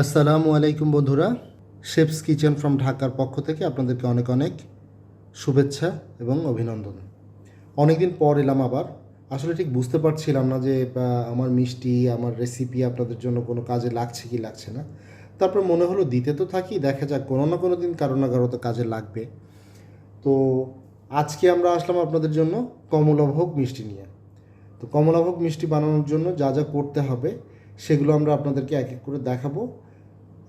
আসসালামু আলাইকুম বন্ধুরা, শেফস কিচেন ফ্রম ঢাকার পক্ষ থেকে আপনাদেরকে অনেক অনেক শুভেচ্ছা এবং অভিনন্দন। অনেক দিন পর এলাম আবার। আসলে ঠিক বুঝতে পারছিলাম না যে আমার মিষ্টি, আমার রেসিপি আপনাদের জন্য কোনো কাজে লাগছে কি লাগছে না। তারপর মনে হলো দিতে তো থাকি, দেখা যাক কোনো না কোনো দিন কারো না কারো তো কাজে লাগবে। তো আজকে আমরা আসলাম আপনাদের জন্য কমলাভোগ মিষ্টি নিয়ে। তো কমলাভোগ মিষ্টি বানানোর জন্য যা যা করতে হবে সেগুলো আমরা আপনাদেরকে এক এক করে দেখাবো।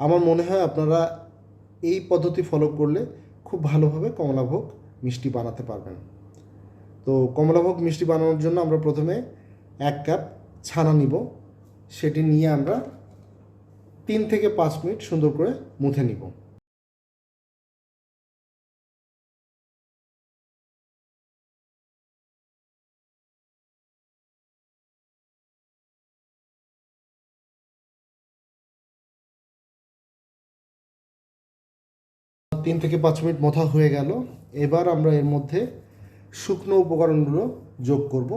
আমার মনে হয় আপনারা এই পদ্ধতি ফলো করলে খুব ভালোভাবে কমলাভোগ মিষ্টি বানাতে পারবেন। তো কমলাভোগ মিষ্টি বানানোর জন্য আমরা প্রথমে 1 কাপ ছানা নিব। সেটি নিয়ে আমরা 3 থেকে 5 মিনিট সুন্দর করে মুথে নিব। তিন থেকে 5 মিনিট মথা হয়ে গেল। এবার আমরা এর মধ্যে শুকনো উপকরণগুলো যোগ করব।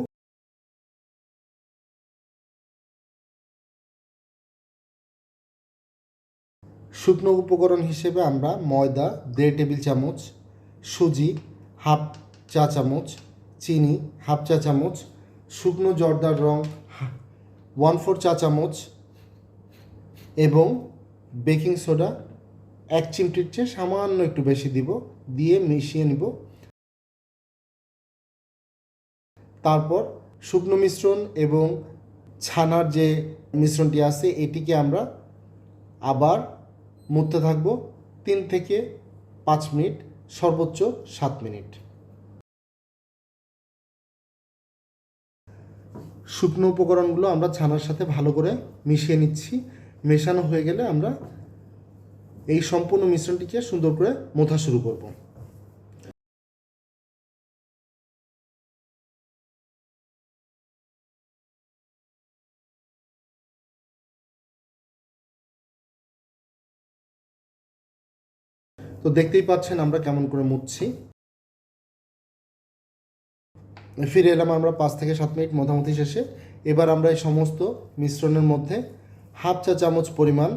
শুকনো উপকরণ হিসেবে আমরা ময়দা 1.5 টেবিল চামচ, সুজি 1/2 চা চামচ, চিনি 1/2 চা চামচ, শুকনো জর্দার রং 1/4 চা চামচ এবং বেকিং সোডা 1 চিমটির চেয়ে সামান্য একটু বেশি দিব, দিয়ে মিশিয়ে নিব। তারপর শুকনো মিশ্রণ এবং ছানার যে মিশ্রণটি আছে এটিকে আমরা আবার মুড়তে থাকবো 3 থেকে 5 মিনিট, সর্বোচ্চ 7 মিনিট। শুকনো উপকরণগুলো আমরা ছানার সাথে ভালো করে মিশিয়ে নিচ্ছি। মেশানো হয়ে গেলে আমরা এই সম্পূর্ণ মিশ্রণটিকে সুন্দর করে মোথা শুরু করব। তো দেখতেই পাচ্ছেন আমরা কেমন করে মুছছি। ফিরে এলাম আমরা 5 থেকে 7 মিনিট মোথামুথি শেষে। এবার আমরা এই সমস্ত মিশ্রণের মধ্যে 1/2 চা চামচ পরিমাণ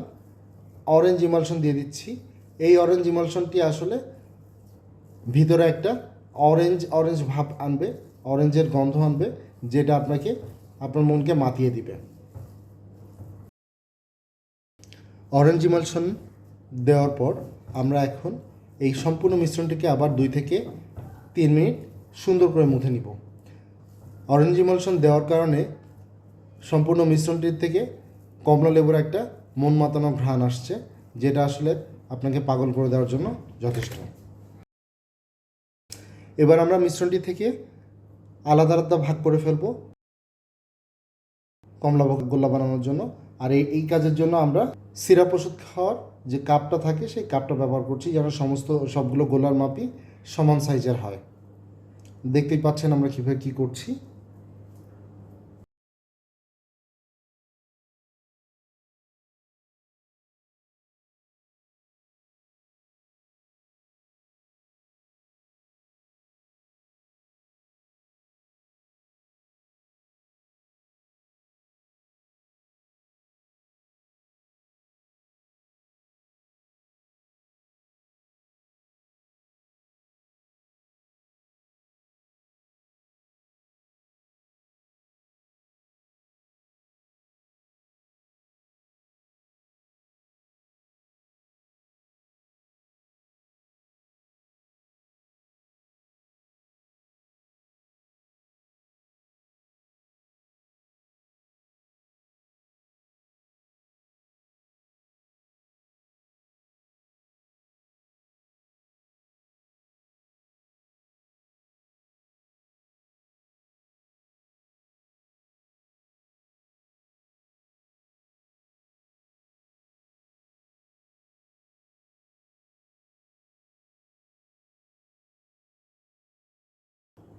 অরেঞ্জ ইমালশন দিয়ে দিচ্ছি। এই অরেঞ্জ ইমালশনটি আসলে ভিতরে একটা অরেঞ্জ ভাব আনবে, অরেঞ্জের গন্ধ আনবে, যেটা আপনার মনকে মাতিয়ে দিবে। অরেঞ্জ ইমালশন দেওয়ার পর আমরা এখন এই সম্পূর্ণ মিশ্রণটিকে আবার 2 থেকে 3 মিনিট সুন্দর করে মুথে নিব। অরেঞ্জ ইমালশন দেওয়ার কারণে সম্পূর্ণ মিশ্রণটির থেকে কমলা লেবুর একটা মন মাতানো ঘ্রাণ আসছে, যেটা আসলে আপনাকে পাগল করে দেওয়ার জন্য যথেষ্ট। এবার আমরা মিশ্রণটি থেকে আলাদা আলাদা ভাগ করে ফেলব কমলাভোগ গোল্লা বানানোর জন্য। আর এই কাজের জন্য আমরা সিরাপ ওষুধ খাওয়ার যে কাপটা থাকে সেই কাপটা ব্যবহার করছি, যেন সবগুলো গোলার মাপই সমান সাইজের হয়। দেখতেই পাচ্ছেন আমরা কীভাবে কী করছি।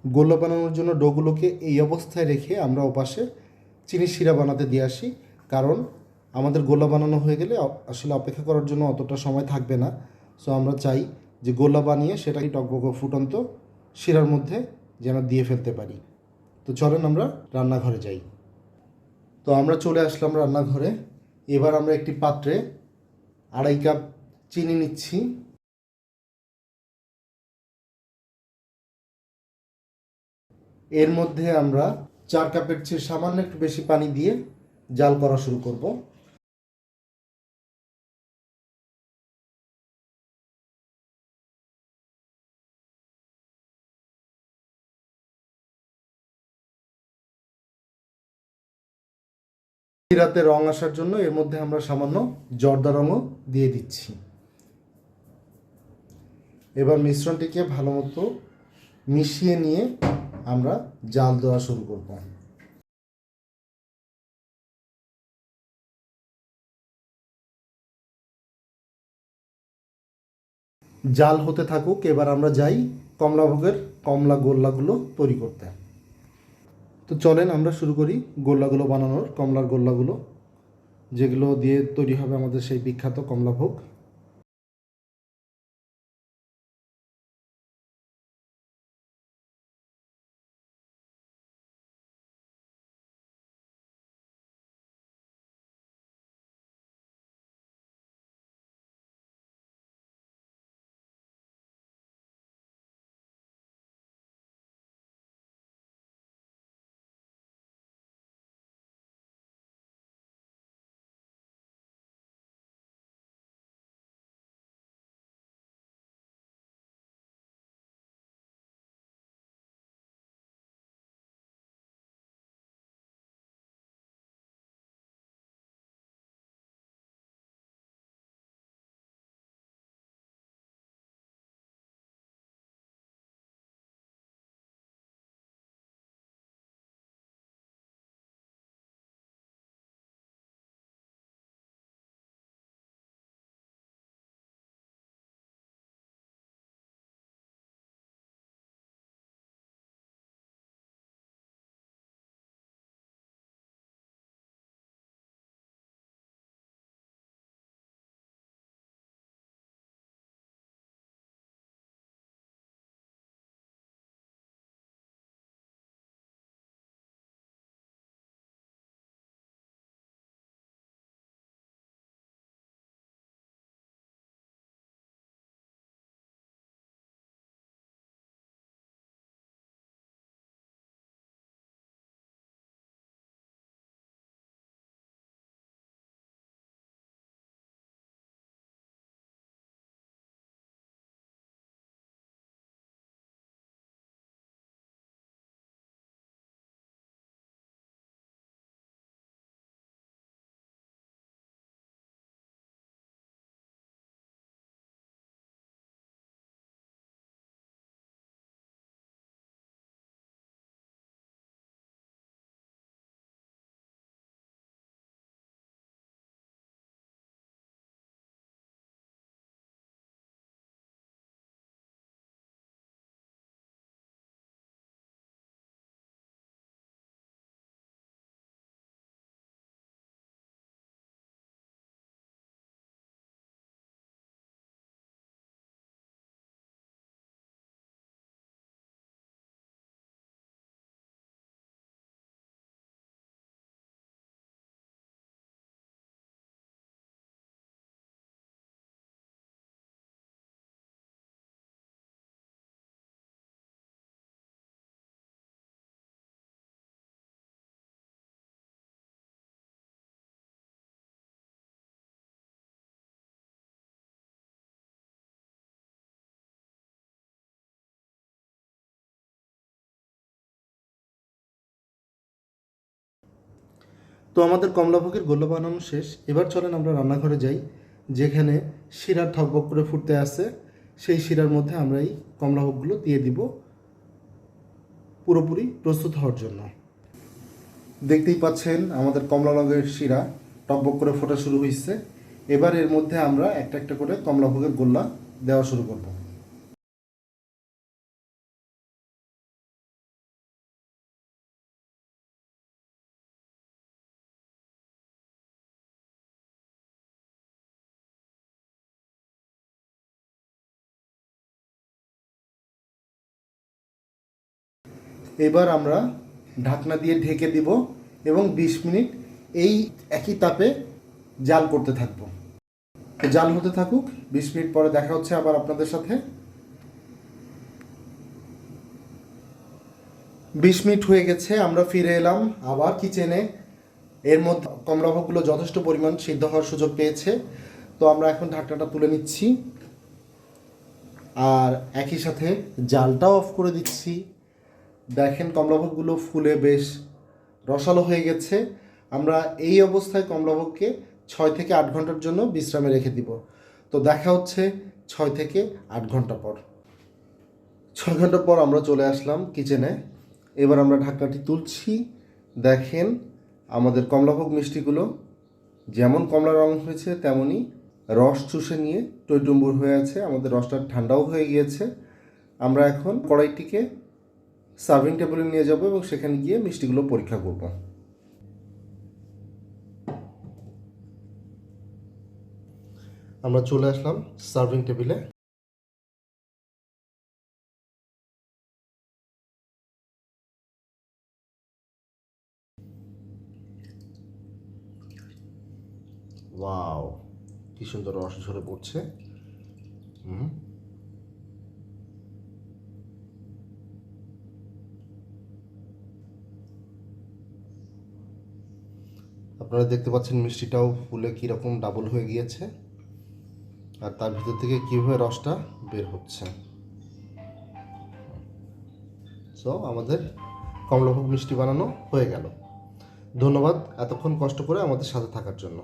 গোল্লা বানানোর জন্য ডোগুলোকে এই অবস্থায় রেখে আমরা ওপাশে চিনির শিরা বানাতে দিয়ে আসি, কারণ আমাদের গোল্লা বানানো হয়ে গেলে আসলে অপেক্ষা করার জন্য অতটা সময় থাকবে না। সো আমরা চাই যে গোল্লা বানিয়ে সেটাকে টগবগ ফুটন্ত শিরার মধ্যে যেন দিয়ে ফেলতে পারি। তো চলেন আমরা রান্নাঘরে যাই। তো আমরা চলে আসলাম রান্নাঘরে। এবার আমরা একটি পাত্রে 2.5 কাপ চিনি নিচ্ছি। এর মধ্যে আমরা 4 কাপের চেয়ে সামান্য একটু বেশি পানি দিয়ে জাল করা শুরু করব। শিরাতে রং আসার জন্য এর মধ্যে আমরা সামান্য জর্দা রঙও দিয়ে দিচ্ছি। এবার মিশ্রণটিকে ভালো মতো মিশিয়ে নিয়ে আমরা জাল দেওয়া শুরু করব। জাল হতে থাকুক, এবার আমরা যাই কমলাভোগের কমলা গোল্লাগুলো তৈরি করতে। তো চলেন আমরা শুরু করি গোল্লাগুলো বানানোর, কমলার গোল্লাগুলো, যেগুলো দিয়ে তৈরি হবে আমাদের সেই বিখ্যাত কমলাভোগ। তো আমাদের কমলাভোগের গোল্লা বানানো শেষ। এবার চলেন আমরা রান্নাঘরে যাই, যেখানে শিরার থকবক করে ফুটতে আছে। সেই শিরার মধ্যে আমরা এই কমলাভোগগুলো দিয়ে দিব পুরোপুরি প্রস্তুত হওয়ার জন্য। দেখতেই পাচ্ছেন আমাদের কমলা রঙের শিরা টকবক করে ফোটা শুরু হয়েছে। এবার এর মধ্যে আমরা একটা একটা করে কমলাভোগের গোল্লা দেওয়া শুরু করব। এবার আমরা ঢাকনা দিয়ে ঢেকে দিব এবং 20 মিনিট এই একই তাপে জাল করতে থাকব। জাল হতে থাকুক, 20 মিনিট পরে দেখা হচ্ছে আবার আপনাদের সাথে। 20 মিনিট হয়ে গেছে, আমরা ফিরে এলাম আবার কিচেনে। এর মধ্যে কমলাভোগগুলো যথেষ্ট পরিমাণ সিদ্ধ হওয়ার সুযোগ পেয়েছে, তো আমরা এখন ঢাকনাটা তুলে নিচ্ছি আর একই সাথে জালটাও অফ করে দিচ্ছি। দেখেন কমলাভোগগুলো ফুলে বেশ রসালো হয়ে গেছে। আমরা এই অবস্থায় কমলাভোগকে 6 থেকে 8 ঘন্টার জন্য বিশ্রামে রেখে দিব। তো দেখা হচ্ছে 6 থেকে 8 ঘন্টা পর। 6 ঘন্টা পর আমরা চলে আসলাম কিচেনে। এবার আমরা ঢাকনাটি তুলছি। দেখেন আমাদের কমলাভোগ মিষ্টিগুলো যেমন কমলা রং হয়েছে তেমনই রস চুষে নিয়ে টইটুম্বুর হয়ে আছে। আমাদের রসটা ঠান্ডাও হয়ে গিয়েছে। আমরা এখন কড়াইটিকে সার্ভিং টেবিলে নিয়ে যাব এবং সেখানে গিয়ে মিষ্টিগুলো পরীক্ষা করব। আমরা চলে আসলাম সার্ভিং টেবিলে। ওয়াও, কি সুন্দর রস ঝরে পড়ছে। আপনারা দেখতে পাচ্ছেন মিষ্টিটাও ফুলে কীরকম ডাবল হয়ে গিয়েছে আর তার ভিতর থেকে কীভাবে রসটা বের হচ্ছে। সো আমাদের কমলাভোগ মিষ্টি বানানো হয়ে গেল। ধন্যবাদ এতক্ষণ কষ্ট করে আমাদের সাথে থাকার জন্য।